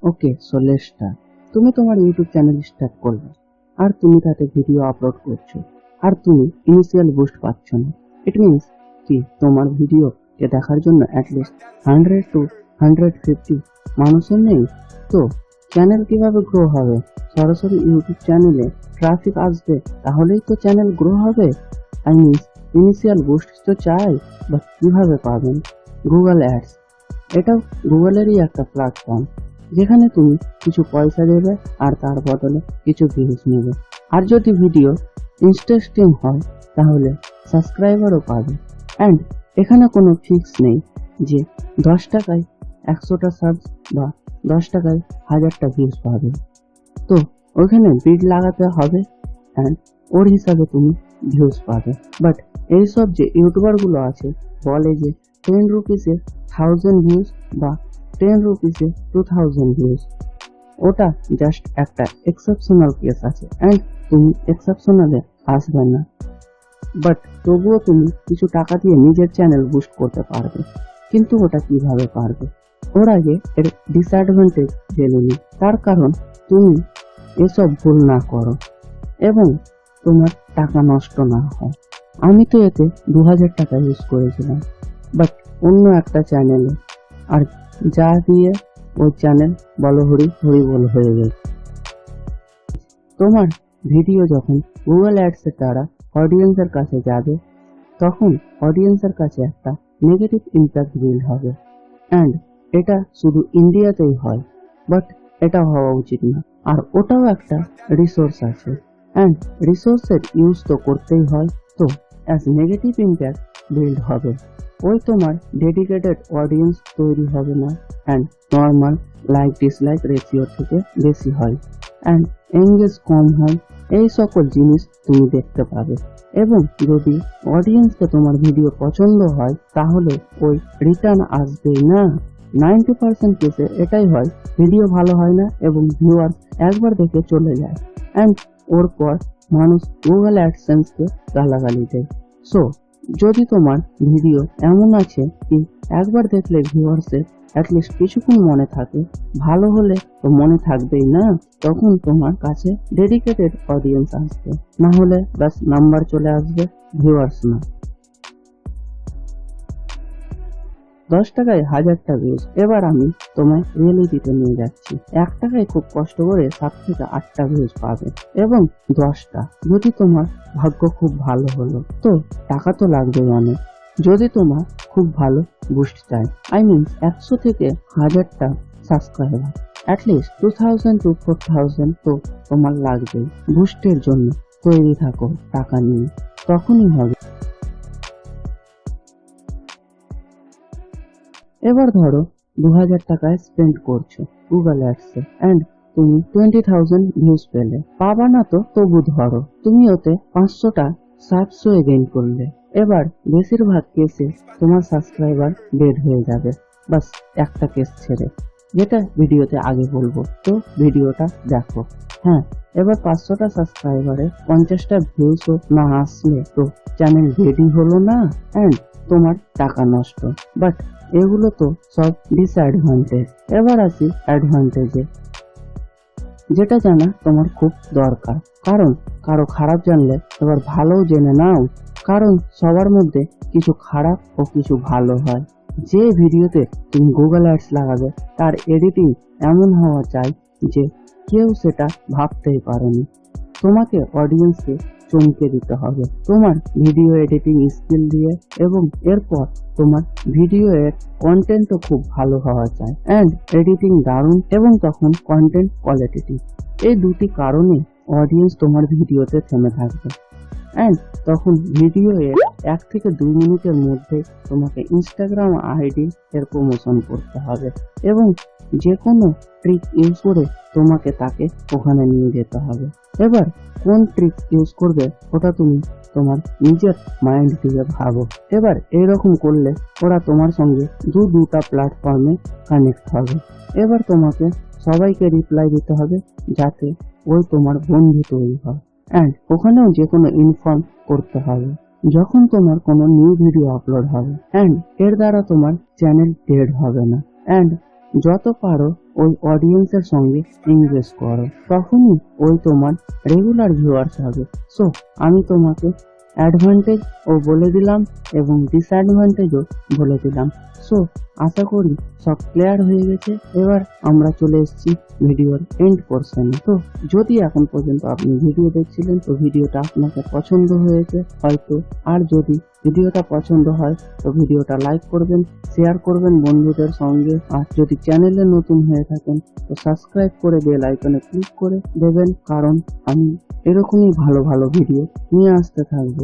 Okay, so let's start. তুমি তোমার YouTube channel start করবে, আর তুমি তাতে ভিডিও আপলোড করছো, আর তুমি ইনিশিয়াল বুস্ট পাচ্ছ না। ইট মিনস কি তোমার ভিডিওকে দেখার জন্য অ্যাটলিস্ট 100 to 150 মানুষের নেই। তো চ্যানেল কিভাবে গ্রো হবে? সরাসরি ইউটিউব চ্যানেলে ট্রাফিক আসবে, তাহলেই তো চ্যানেল গ্রো হবে। আই মিনস ইনিশিয়াল বুস্ট তো চাই, বাট কিভাবে পাবেন? গুগল অ্যাডস, এটাও গুগলেরই একটা প্ল্যাটফর্ম, যেখানে তুমি কিছু পয়সা দেবে আর তার বদলে কিছু ভিউজ নেবে। আর যদি ভিডিও ইন্টারেস্টিং হয় তাহলে সাবস্ক্রাইবারও পাবে। অ্যান্ড এখানে কোনো ফিক্স নেই যে 10 টাকায় 100টা সাবস বা 10 টাকায় 1000টা ভিউজ পাবে। তো ওইখানে বিড লাগাতে হবে অ্যান্ড ওর হিসাবে তুমি ভিউজ পাবে। বাট এইসব যে ইউটিউবারগুলো আছে বলে যে 10 রুপিসে 1000 ভিউজ বা 10 রুপিসে 2000 ভিউজ, ওটা জাস্ট একটা এক্সেপশনাল কেস আছে অ্যান্ড তুমি এক্সেপশনালে আসবে না। বাট তবুও তুমি কিছু টাকা দিয়ে নিজের চ্যানেল বুস্ট করতে পারবে। কিন্তু ওটা কিভাবে পারবে? ওর আগে এর ডিসঅ্যাডভান্টেজ জেনে নি। তার কারণ তুমি এসব ভুল না করো এবং তোমার টাকা নষ্ট না হয়। আমি তো এতে 2000 টাকা ইউজ করেছিলাম, বাট অন্য একটা চ্যানেলে, আর যা দিয়ে ওই চ্যানেল বলো হরি হরি বল হয়ে গেল। তোমার ভিডিও যখন গুগল অ্যাডসের দ্বারা অডিয়েন্সের কাছে যাবে, তখন অডিয়েন্সের কাছে একটা নেগেটিভ ইম্প্যাক্ট বিল্ড হবে। অ্যান্ড এটা শুধু ইন্ডিয়াতেই হয়, বাট এটা হওয়া উচিত না। আর ওটাও একটা রিসোর্স আছে, অ্যান্ড রিসোর্সের ইউজ তো করতেই হয়। তো অ্যাজ নেগেটিভ ইম্প্যাক্ট বিল্ড হবে, ওই তোমার ডেডিকেটেড অডিয়েন্স তৈরি হবে না, and normal like dislike ratio থেকে বেশি হয়, অ্যান্ড এঙ্গেজ কম হয়। এই সকল জিনিস তুমি দেখতে পাবে। এবং যদি অডিয়েন্সকে তোমার ভিডিও পছন্দ হয় তাহলে ওই রিটার্ন আসবেই না। 90% কেসে এটাই হয়, ভিডিও ভালো হয় না এবং ভিউয়ার্স একবার দেখে চলে যায়, অ্যান্ড ওর পর মানুষ গুগল অ্যাডসেন্সকে গালাগালি দেয়। সো যদি তোমার ভিডিও এমন আছে কি একবার দেখলে ভিউয়ার্সের অ্যাটলিস্ট কিছুক্ষণ মনে থাকে, ভালো হলে তো মনে থাকবেই না, তখন তোমার কাছে ডেডিকেটেড অডিয়েন্স আসবে। না হলে ব্যাস নাম্বার চলে আসবে, ভিউয়ার্স না। 10 টাকায় 1000টা ভিউজ। এবার আমি তোমায় রিয়েলিটিতে নিয়ে যাচ্ছি। 1 টাকায় খুব কষ্ট করে 7 থেকে 8টা ভিউজ পাবে এবং 10টা যদি তোমার ভাগ্য খুব ভালো হলো। তো টাকা তো লাগবে অনেক। যদি তোমার খুব ভালো বুস্ট চাই, আই মিন 100 থেকে 1000টা সাবস্ক্রাইবার, অ্যাটলিস্ট 2000 to 4000 তো তোমার লাগবে বুস্টের জন্য। তৈরি থাকো টাকা নিয়ে, তখনই হবে। এবার ধরো 2000 টাকায় স্পেন্ড করছো গুগল অ্যাডসে, অ্যান্ড তুমি 20,000 ভিউজ পেলে। পাবা না তো তবু ধরো তুমি ওতে 500টা সাবস্ক্রাইব গেইন করলে। এবার বেশিরভাগ কেসে তোমার সাবস্ক্রাইবার ডেড হয়ে যাবে, বাস একটা কেস ছেড়ে, যেটা ভিডিওতে আগে বলবো। তো ভিডিওটা দেখো। হ্যাঁ, এবার 500টা সাবস্ক্রাইবারে 50টা ভিউজও না আসলে তো চ্যানেল রেডি হলো না, অ্যান্ড তোমার টাকা নষ্ট। বাট এগুলো তো সব ডিসঅ্যাডভান্টেজ। এবার আসি অ্যাডভান্টেজে, যেটা জানা তোমার খুব দরকার। কারণ কারো খারাপ জানলে এবার ভালোও জেনে নাও, কারণ সবার মধ্যে কিছু খারাপ ও কিছু ভালো হয়। যে ভিডিওতে তুমি গুগল অ্যাডস লাগাবে তার এডিটিং এমন হওয়া চাই যে কেউ সেটা ভাবতেই পারেনি। তোমাকে অডিয়েন্সকে চমকে দিতে হবে তোমার ভিডিও এডিটিং স্কিল দিয়ে, এবং এরপর তোমার ভিডিও এর কন্টেন্টও খুব ভালো হওয়া চাই, অ্যান্ড এডিটিং দারুণ, এবং তখন কন্টেন্ট কোয়ালিটি। এই দুটি কারণে অডিয়েন্স তোমার ভিডিওতে থেমে থাকবে, অ্যান্ড তখন ভিডিও এর 1 থেকে 2 মিনিটের মধ্যে তোমাকে ইনস্টাগ্রাম আইডি এর প্রমোশন করতে হবে, এবং যে কোনো ট্রিক ইউজ করে তোমাকে তাকে ওখানে নিয়ে যেতে হবে। এবার কোন ট্রিক ইউজ করবে ওটা তুমি তোমার নিজের মাইন্ড দিয়ে ভাবো। এবার এইরকম করলে ওরা তোমার সঙ্গে দুটা প্ল্যাটফর্মে কানেক্ট হবে। এবার তোমাকে সবাইকে রিপ্লাই দিতে হবে যাতে ওই তোমার বন্ধু তৈরি হয়, অ্যান্ড ওখানেও যে কোনো ইনফর্ম করতে হবে যখন তোমার কোনো নিউ ভিডিও আপলোড হবে, অ্যান্ড এর দ্বারা তোমার চ্যানেল ডেড হবে না। অ্যান্ড যত পারো ওই অডিয়েন্সের সঙ্গে এনগেজ করো, তখনই ওই তোমার রেগুলার ভিউয়ার্স হবে। সো আমি তোমাকে অ্যাডভান্টেজ ও বলে দিলাম এবং ডিসঅ্যাডভান্টেজও বলে দিলাম। সো আশা করি সব ক্লিয়ার হয়ে গেছে। এবার আমরা চলে এসেছি ভিডিওর এন্ড পোর্শনে। তো যদি এখন পর্যন্ত আপনি ভিডিও দেখছিলেন তো ভিডিওটা আপনাকে পছন্দ হয়েছে হয়তো, আর যদি ভিডিওটা পছন্দ হয় তো ভিডিওটা লাইক করবেন, শেয়ার করবেন বন্ধুদের সঙ্গে, আর যদি চ্যানেলে নতুন হয়ে থাকেন তো সাবস্ক্রাইব করে বেল আইকনে ক্লিক করে দেবেন, কারণ আমি এরকমই ভালো ভালো ভিডিও নিয়ে আসতে থাকবো।